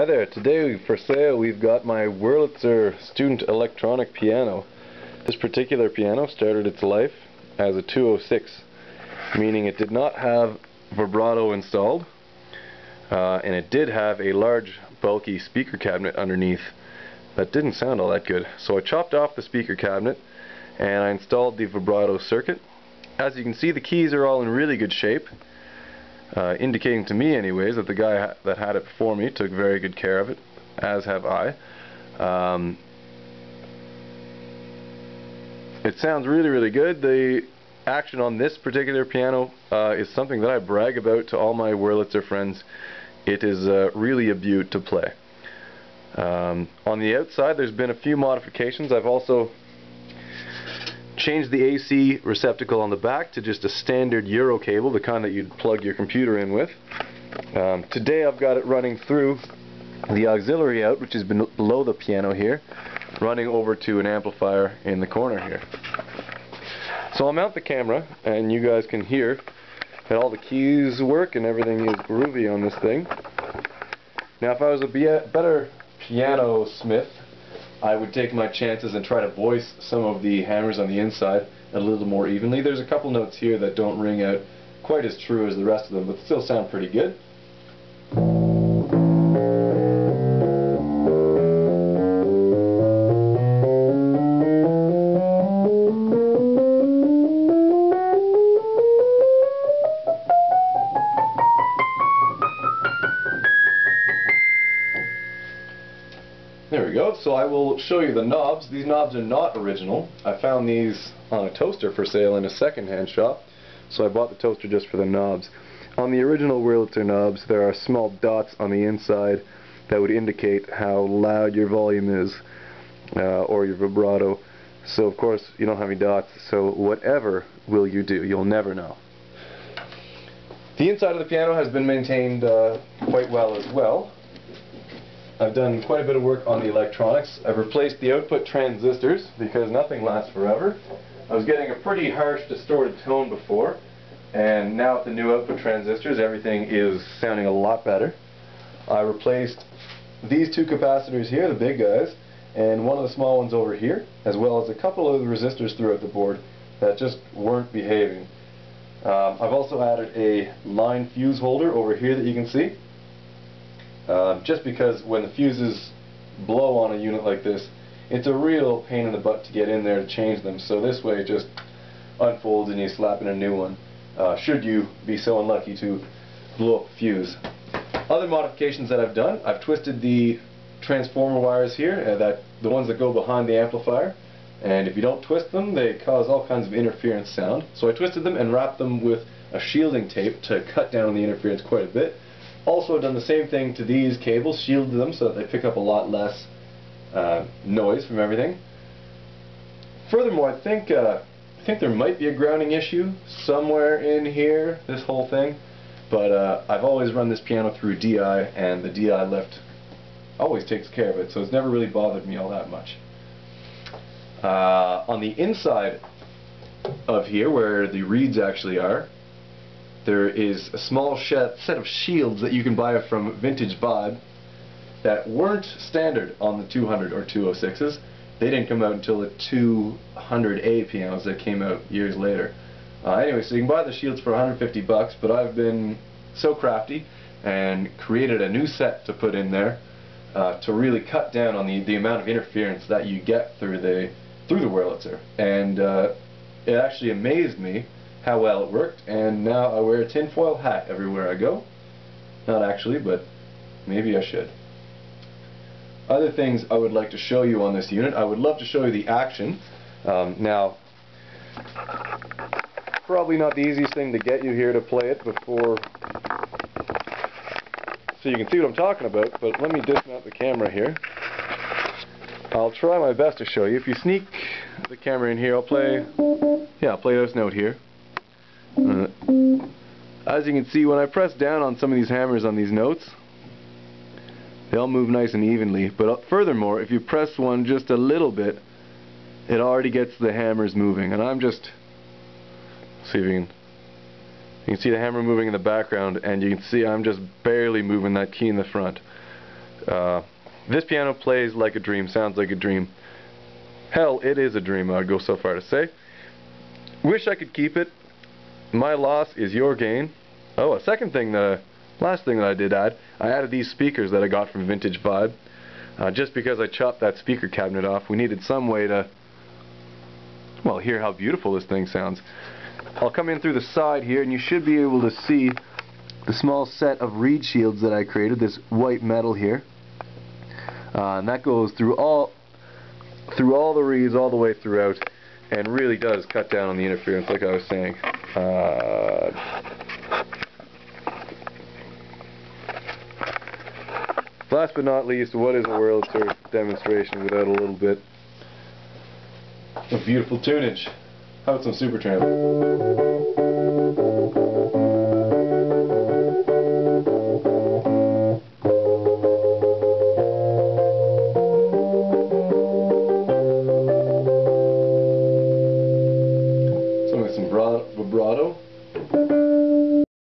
Hi there, today for sale we've got my Wurli student electronic piano. This particular piano started its life as a 206, meaning it did not have vibrato installed, and it did have a large bulky speaker cabinet underneath that didn't sound all that good. So I chopped off the speaker cabinet and I installed the vibrato circuit. As you can see, the keys are all in really good shape. Indicating to me anyways that the guy that had it before me took very good care of it, as have I. It sounds really good. The action on this particular piano is something that I brag about to all my Wurli friends. It is really a beaut to play. On the outside there's been a few modifications. I've also changed the AC receptacle on the back to just a standard Euro cable, the kind that you'd plug your computer in with. Today I've got it running through the auxiliary out, which is below the piano here, running over to an amplifier in the corner here. So I'll mount the camera and you guys can hear that all the keys work and everything is groovy on this thing. Now if I was a better piano smith, I would take my chances and try to voice some of the hammers on the inside a little more evenly. There's a couple notes here that don't ring out quite as true as the rest of them, but still sound pretty good. There we go. So I will show you the knobs. These knobs are not original. I found these on a toaster for sale in a second-hand shop, so I bought the toaster just for the knobs. On the original Wurli knobs there are small dots on the inside that would indicate how loud your volume is, or your vibrato. So of course you don't have any dots, so whatever will you do, you'll never know. The inside of the piano has been maintained quite well as well. I've done quite a bit of work on the electronics. I've replaced the output transistors because nothing lasts forever. I was getting a pretty harsh distorted tone before, and now with the new output transistors everything is sounding a lot better. I replaced these two capacitors here, the big guys, and one of the small ones over here, as well as a couple of the resistors throughout the board that just weren't behaving. I've also added a line fuse holder over here that you can see. Just because when the fuses blow on a unit like this, it's a real pain in the butt to get in there to change them. So this way it just unfolds and you slap in a new one, should you be so unlucky to blow up a fuse. Other modifications that I've done, I've twisted the transformer wires here, the ones that go behind the amplifier, and if you don't twist them they cause all kinds of interference sound. So I twisted them and wrapped them with a shielding tape to cut down on the interference quite a bit. Also done the same thing to these cables, shielded them so that they pick up a lot less noise from everything. Furthermore, I think there might be a grounding issue somewhere in here, this whole thing, but I've always run this piano through DI, and the DI lift always takes care of it, so it's never really bothered me all that much. On the inside of here, where the reeds actually are, there is a small set of shields that you can buy from Vintage Vibe that weren't standard on the 200 or 206s. They didn't come out until the 200A pianos that came out years later. Anyway, so you can buy the shields for 150 bucks, but I've been so crafty and created a new set to put in there to really cut down on the amount of interference that you get through the Wurli. And it actually amazed me how well it worked, and now I wear a tinfoil hat everywhere I go. Not actually, but maybe I should. Other things I would like to show you on this unit, I would love to show you the action. Now, probably not the easiest thing to get you here to play it before, so you can see what I'm talking about, but let me dismount the camera here. I'll try my best to show you. If you sneak the camera in here, I'll play this note here. As you can see, when I press down on some of these hammers on these notes, they all move nice and evenly, but furthermore, if you press one just a little bit, it already gets the hammers moving. And I'm just, see if you can see the hammer moving in the background, and you can see I'm just barely moving that key in the front. This piano plays like a dream, sounds like a dream. Hell, it is a dream, I'd go so far to say. Wish I could keep it. My loss is your gain. Oh, last thing that I did add, I added these speakers that I got from Vintage Vibe. Just because I chopped that speaker cabinet off, we needed some way to, well, hear how beautiful this thing sounds. I'll come in through the side here, and you should be able to see the small set of reed shields that I created, this white metal here. And that goes through all the reeds all the way throughout, and really does cut down on the interference, like I was saying. Last but not least, what is a world tour demonstration without a little bit of beautiful tunage? How about some Supertramp? Some vibrato.